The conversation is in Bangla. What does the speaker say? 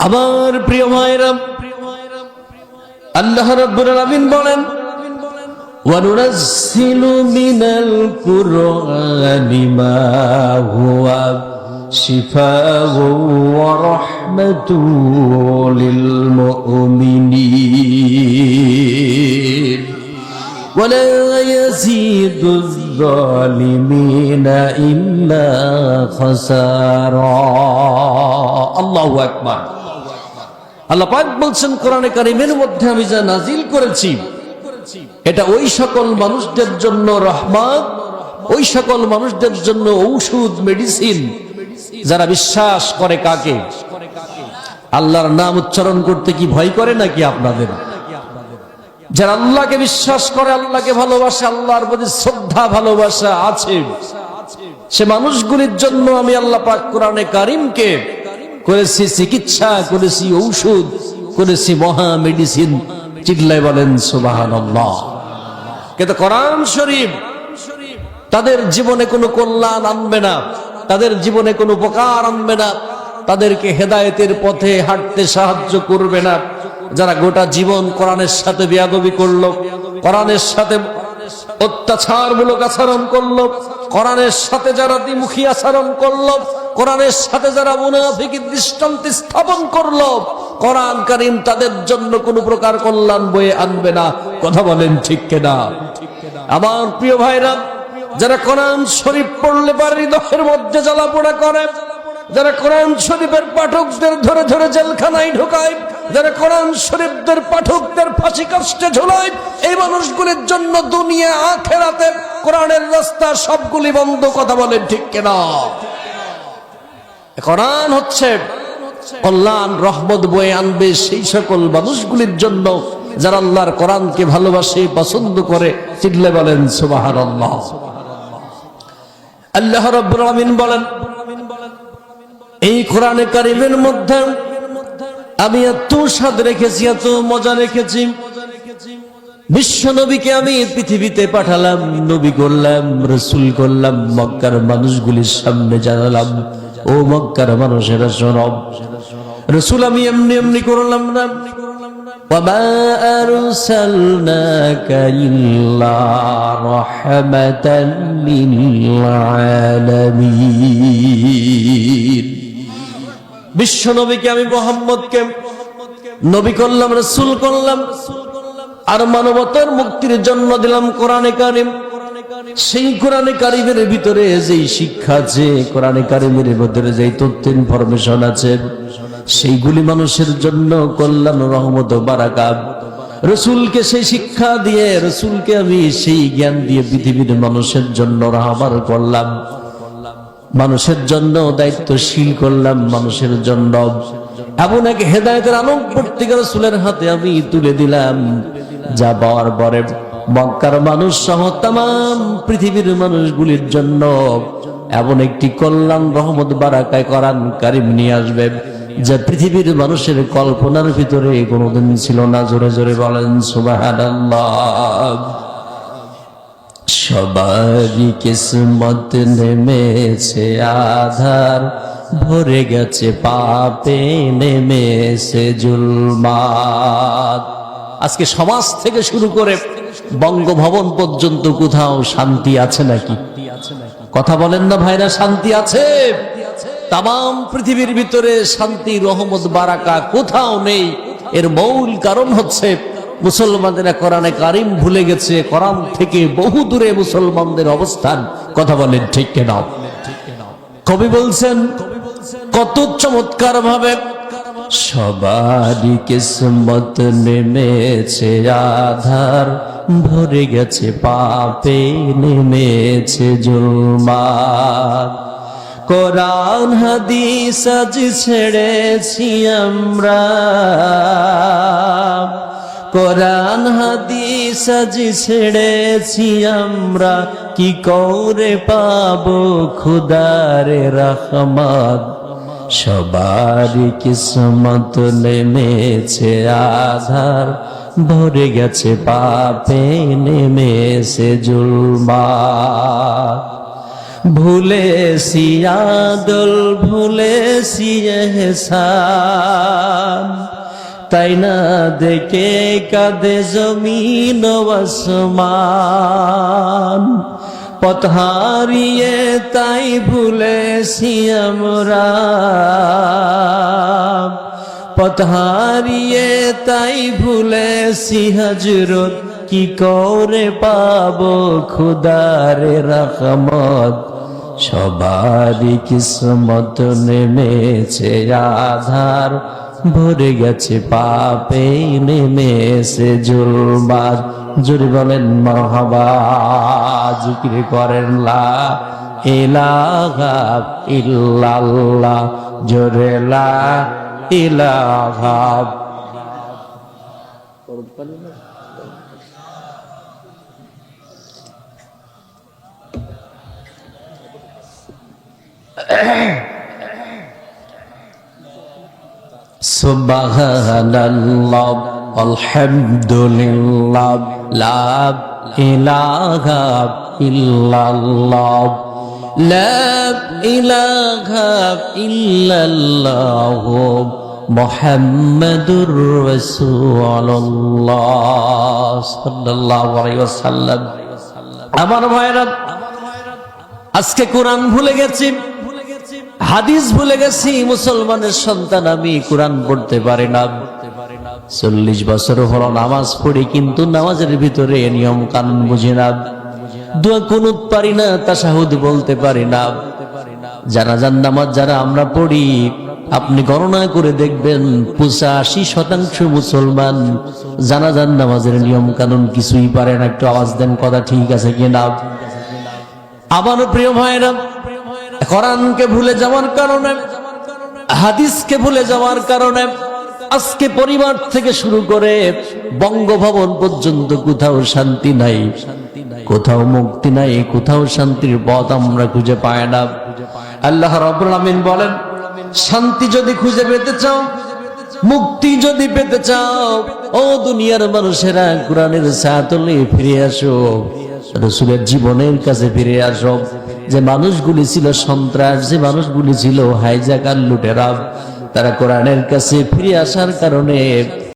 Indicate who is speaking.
Speaker 1: আমার প্রিয় ভাইরা, আল্লাহ রাব্বুল আলামিন বলেন, ওয়ানুনাজ্জিলু মিনাল কুরআনি মা হুয়া শিফাউন ওয়া রাহমাতুন লিল মুমিনিন ওয়া লা ইয়াজিদুয যালিমিনা ইল্লা খাসারা। আল্লাহু আকবার। আল্লাহ পাক বলছেন কোরআনে কারীমের মধ্যে আমি যা নাজিল করেছি এটা ওই সকল মানুষদের জন্য রহমত, ওই সকল মানুষদের জন্য ঔষধ, মেডিসিন, যারা বিশ্বাস করে। কাকে? আল্লাহর নাম উচ্চারণ করতে কি ভয় করে নাকি আপনাদের? যারা আল্লাহকে বিশ্বাস করে, আল্লাহকে ভালোবাসে, আল্লাহর প্রতি শ্রদ্ধা ভালোবাসা আছে, সে মানুষগুলির জন্য আমি আল্লাহ পাক কোরআনে কারীমকে করেছি চিকিৎসা, করেছি ঔষধ, করেছি মহা মেডিসিন। চিল্লায় বলেন সুবহানাল্লাহ। কিন্তু কোরআন শরীফ তাদের জীবনে কোনো কল্যাণ আনবে না, তাদের জীবনে কোনো উপকার আনবে না, তাদেরকে হেদায়েতের পথে হাঁটতে সাহায্য করবে না। যারা গোটা জীবন কোরআনের সাথে বেয়াদবি করলো, কোরআনের সাথে অত্যাচারমূলক আচরণ করলো, কোরআনের সাথে যারা দ্বিমুখী আচরণ করলো, কোরআনের সাথে যারা মুনাফিকের দৃষ্টান্ত স্থাপন করলো, কোরআন কারীম তাদের জন্য কোনো প্রকার কল্যাণ বয়ে আনবে না। কথা বলেন ঠিক কিনা? আমার প্রিয় ভাইরা, যারা কোরআন শরীফ পড়লে পারে হৃদয়ের মধ্যে জ্বালাপোড়া করে, যারা কোরআন শরীফের পাঠকদের ধরে ধরে জেলখানায় ঢোকায়, যারা কোরআন শরীফদের পাঠকদের ফাঁসি কাস্টে ঝোলায়, এই মানুষগুলির জন্য দুনিয়া আখিরাতে কোরআনের রাস্তা সবগুলি বন্ধ। কথা বলেন ঠিক কিনা? কোরআন হচ্ছে কল্যাণ, রহমত বয়ে আনবে সেই সকল মানুষগুলির জন্য যারা আল্লাহর কোরআনকে ভালোবাসে, পছন্দ করে। চিল্লে বলেন সুবহানাল্লাহ। আল্লাহ রাব্বুল আলামিন বলেন, এই কোরআনে কারীমের মধ্যে আমি এত স্বাদ রেখেছি, এত মজা রেখেছি। বিশ্ব নবীকে আমি পৃথিবীতে পাঠালাম, নবী করলাম, রাসূল করলাম, মক্কার মানুষগুলির সামনে জানালাম, ও মক্কার মানুষেরা শোনো, রাসূল আমি এমনি এমনি করলাম না। ওয়ামা আরসালনাকা ইল্লা রাহমাতাল লিল আলামিন। বিশ্ব নবীকে আমি মুহাম্মদকে নবী করলাম, রাসূল করলাম, আর মানবতার মুক্তির জন্য দিলাম কোরআনে কারীম। সেই কোরআনে কারীমের ভিতরে যেই শিক্ষা আছে, কোরআনে কারীমের ভিতরে যেই তথ্য ইনফরমেশন আছে, সেইগুলি মানুষের জন্য কল্যাণ, রহমত ও বারাকাত। রাসূলকে সেই শিক্ষা দিয়ে, রাসূলকে আমি সেই জ্ঞান দিয়ে পৃথিবীর মানুষের জন্য রাহবার করলাম, মানুষের জন্য দায়িত্বশীল করলাম, মানুষের জন্য এমন এক হেদায়েতের আলোক প্রত্যেক রাসূলের হাতে আমি তুলে দিলাম, যা পাওয়ার পরে মক্কার মানুষ সহ তামাম পৃথিবীর মানুষগুলির জন্য এমন একটি কল্যাণ, রহমত, বারাকায় কোরআন কারীম নিয়ে আসবে যা পৃথিবীর মানুষের কল্পনার ভিতরে কোনোদিন ছিল না। জোরে জোরে বলেন সুবহানাল্লাহ। সবারই কিসমত নেমেছে আধার, ভরে গেছে পাপে নেমেছে জুলমাত। আজকে সমাজ থেকে শুরু করে বঙ্গভবন পর্যন্ত কোথাও শান্তি আছে নাকি? কথা বলেন না ভাইরা, শান্তি আছে? তামাম পৃথিবীর ভিতরে শান্তি, রহমত, বারাকা কোথাও নেই। এর মূল কারণ হচ্ছে মুসলমানরা কোরআনে কারীম ভুলে গেছে, কোরআন থেকে বহু দূরে মুসলমানদের অবস্থান। কথা বলেন ঠিক কিনা? কবি বলছেন কত চমৎকার ভাবে, সবারই কিসমত নেমেছে আধার, ভরে গেছে পাপে নেমেছে জুলমাত। কোরআন হাদিস আজ ছেড়েছি আমরা, কোরআন হাদিস আজ ছেড়েছি আমরা, কি করে পাবো খুদার রহমত। সবারই কিসমত নেমেছে আধার, ভরে গেছে পাপে নেমেছে জুলমাত। ভুলেছি আদল ভুলেছি এহসান, তাই না দেখে কাঁদে জমিন ও আসমান। পথ হারিয়ে তাই ভুলেছি আমরা, পথ হারিয়ে তাই ভুলেছি হযরত, কি করে পাবো খুদারে রহমত। সবারই কিসমত নেমেছে আধার, ভরে গেছে পাপে নেমেছে জুলমাত। জোরে বলেন মারহাবা, জিকির করেন লা ইলাহা ইল্লাল্লাহ, জোরে লা ইলাহা। সুবহানাল্লাহ আলহামদুলিল্লাহ লা ইলাহা ইল্লাল্লাহ, লা ইলাহা ইল্লাল্লাহ মুহাম্মাদুর রাসূলুল্লাহ সাল্লাল্লাহু আলাইহি ওয়াসাল্লাম। আমার ভাইরা, আজকে কোরআন ভুলে গেছি, হাদিস ভুলে গেছি। মুসলমানের সন্তান আমি, কোরআন পড়তে পারি না। 40 বছর হলো নামাজ পড়ি, কিন্তু নামাজের ভিতরে নিয়ম কানুন বুঝি না। দোয়া কুনুত পারি না, তাশাহুদ বলতে পারি না। জানাজার নামাজ যারা আমরা পড়ি, আপনি গণনা করে দেখবেন 85% মুসলমান জানাজার নামাজের নিয়ম কানুন কিছুই পারে না। একটু আওয়াজ দেন, কথা ঠিক আছে কিনা? আমার প্রিয় ভাইরা, কোরআনকে ভুলে যাওয়ার কারণে, হাদিসকে ভুলে যাওয়ার কারণে আজকে পরিবার থেকে শুরু করে বঙ্গভবন পর্যন্ত কোথাও শান্তি নাই, কোথাও মুক্তি নাই, কোথাও শান্তির পথ আমরা খুঁজে পাই না। আল্লাহ রাব্বুল আমিন বলেন, শান্তি যদি খুঁজে পেতে চাও, মুক্তি যদি পেতে চাও, ও দুনিয়ার মানুষেরা, কোরআনের ছায়াতলে ফিরে আসো, রাসূলের জীবনের কাছে ফিরে আসো। যে মানুষগুলি ছিল সন্ত্রাস, যে মানুষগুলি ছিল হাইজাকার, লুটেরা, তারা কোরআনের কাছে ফিরে আসার কারণে